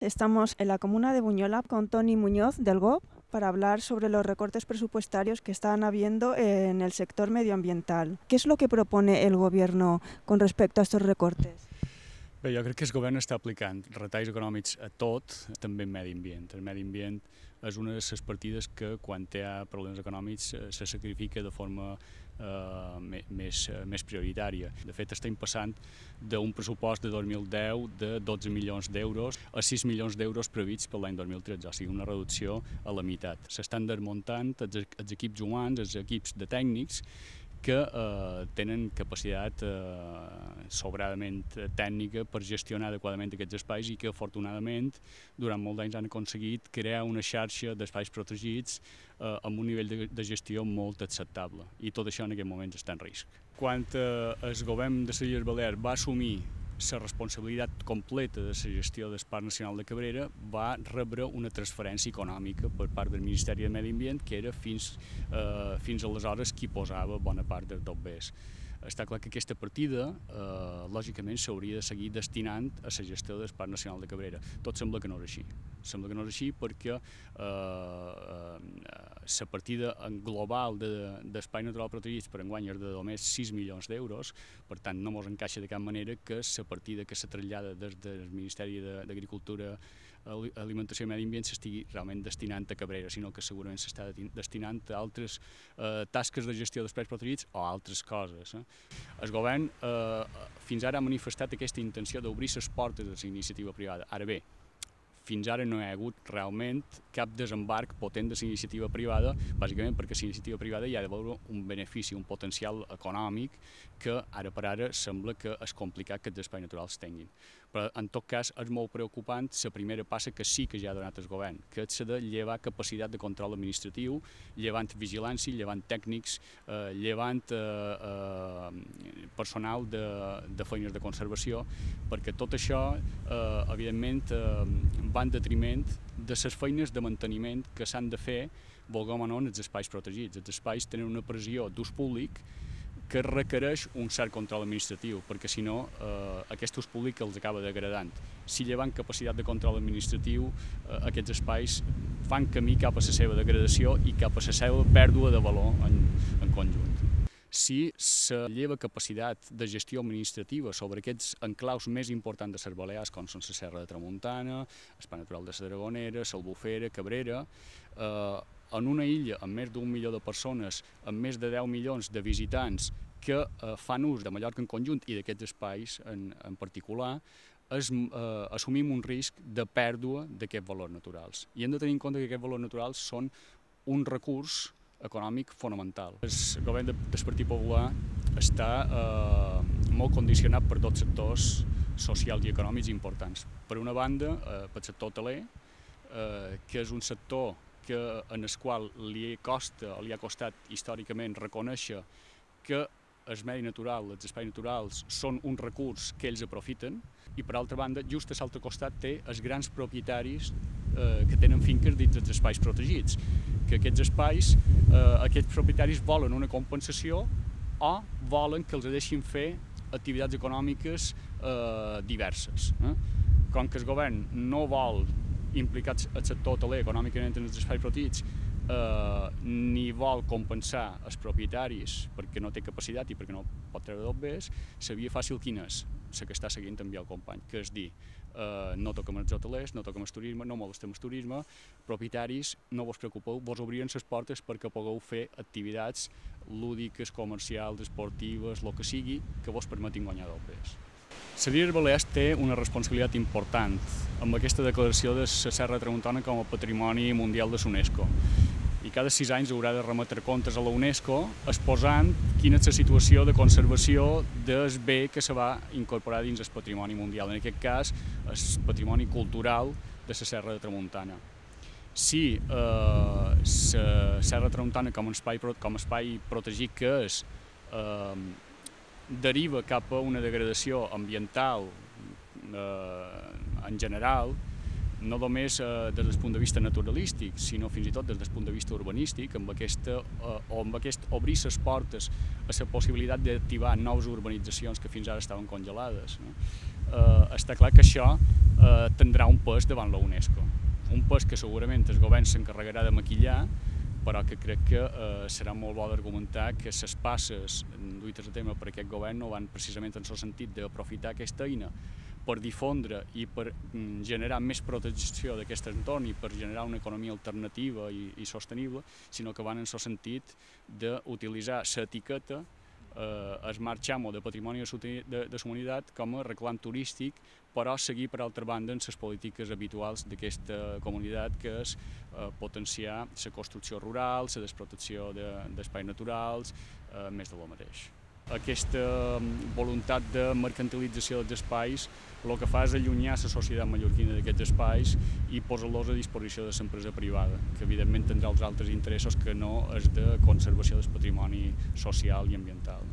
Estamos en la comuna de Buñola con Toni Muñoz del GOB para hablar sobre los recortes presupuestarios que están habiendo en el sector medioambiental. ¿Qué es lo que propone el gobierno con respecto a estos recortes? Bé, jo crec que el govern està aplicant retalls econòmics a tot, també en medi ambient. El medi ambient és una de les partides que, quan hi ha problemes econòmics, se sacrifica de forma més prioritària. De fet, estem passant d'un pressupost de 2010 de 12 milions d'euros a 6 milions d'euros prevists per l'any 2013, o sigui, una reducció a la meitat. S'estan desmuntant els equips humans, els equips de tècnics, que tenen capacitat sobradament tècnica per gestionar adequadament aquests espais i que, afortunadament, durant molts anys han aconseguit crear una xarxa d'espais protegits amb un nivell de gestió molt acceptable. I tot això en aquest moment està en risc. Quan el govern de les Illes Balears va assumir la responsabilitat completa de la gestió del Parc Nacional de Cabrera, va rebre una transferència econòmica per part del Ministeri de Medi Ambient, que era fins aleshores qui posava bona part dels dobbers. Està clar que aquesta partida, lògicament, s'hauria de seguir destinant a la gestió del Parc Nacional de Cabrera. Tot sembla que no és així. Sembla que no és així perquè la partida global d'espai natural protegits per enguany és de només 6 milions d'euros, per tant no ens encaixa de cap manera que la partida que se trasllada des del Ministeri d'Agricultura, Alimentació i Medi Ambient s'estigui realment destinant a Cabrera, sinó que segurament s'està destinant a altres tasques de gestió d'espais protegits o altres coses. El govern fins ara ha manifestat aquesta intenció d'obrir les portes de la iniciativa privada. Ara bé, fins ara no hi ha hagut realment cap desembarc potent de la iniciativa privada, bàsicament perquè la iniciativa privada hi ha de veure un benefici, un potencial econòmic que ara per ara sembla que és complicat que els espais naturals tinguin. Però en tot cas és molt preocupant la primera passa que sí que ja ha donat el govern, que és la de llevar capacitat de control administratiu, llevant vigilància, llevant tècnics, llevant personal de feines de conservació, perquè tot això, evidentment, va en detriment de les feines de manteniment que s'han de fer, vulguem o no, en els espais protegits. Els espais tenen una pressió d'ús públic que requereix un cert control administratiu, perquè si no aquest ús públic els acaba degradant. Si llevant capacitat de control administratiu, aquests espais fan camí cap a la seva degradació i cap a la seva pèrdua de valor en conjunt. Si se lleva capacitat de gestió administrativa sobre aquests enclaus més importants de les Balears, com són la Serra de Tramuntana, l'Espai Natural de la Dragonera, l'Albufera, Cabrera, en una illa amb més d'1 milió de persones, amb més de 10 milions de visitants que fan ús de Mallorca en conjunt i d'aquests espais en particular, assumim un risc de pèrdua d'aquests valors naturals. I hem de tenir en compte que aquests valors naturals són un recurs econòmic fonamental. El govern del Partit Popular està molt condicionat per dos sectors socials i econòmics importants. Per una banda, pel sector hoteler, que és un sector en el qual li ha costat històricament reconèixer que el medi natural, els espais naturals, són un recurs que ells aprofiten, i per altra banda, just a l'altre costat té els grans propietaris que tenen finques dins dels espais protegits, que aquests espais, aquests propietaris volen una compensació o volen que els deixin fer activitats econòmiques diverses. Com que el govern no vol implicar el sector hoteler econòmicament en els espais protegits, ni vol compensar els propietaris perquè no té capacitat i perquè no pot treure dobbers, la via fàcil quina és? La que està seguint també el company, que és dir, no toquem els hotelers, no toquem el turisme, no molestem el turisme, propietaris, no vos preocupeu, vos obrien les portes perquè pugueu fer activitats lúdiques, comercials, esportives, el que sigui, que vos permetin guanyar dobbers. Les Illes Balears té una responsabilitat important amb aquesta declaració de la Serra de Tramuntana com a Patrimoni Mundial de l'UNESCO. I cada 6 anys haurà de remetre comptes a la UNESCO exposant quina és la situació de conservació del bé que se va incorporar dins el patrimoni mundial, en aquest cas el patrimoni cultural de la Serra de Tramuntana. Si la Serra de Tramuntana com a espai protegit que és, deriva cap a una degradació ambiental en general, no només des del punt de vista naturalístic, sinó fins i tot des del punt de vista urbanístic, amb aquest obrir les portes a la possibilitat d'activar noves urbanitzacions que fins ara estaven congelades. No? Està clar que això tindrà un pes davant la UNESCO, un pes que segurament el govern s'encarregarà de maquillar, però que crec que serà molt bo d'argumentar que les passes duites a tema per aquest govern no van precisament en el sentit d'aprofitar aquesta eina per difondre i per generar més protecció d'aquest entorn i per generar una economia alternativa i sostenible, sinó que van en el sentit d'utilitzar l'etiqueta Smart Chamo de Patrimoni de la Humanitat com a reclam turístic, però seguir per altra banda en les polítiques habituals d'aquesta comunitat, que és potenciar la construcció rural, la desprotecció d'espais naturals, més de lo mateix. Aquesta voluntat de mercantilització dels espais el que fa és allunyar la societat mallorquina d'aquests espais i posar-los a disposició de l'empresa privada, que evidentment tindrà els altres interessos que no és de conservació del patrimoni social i ambiental.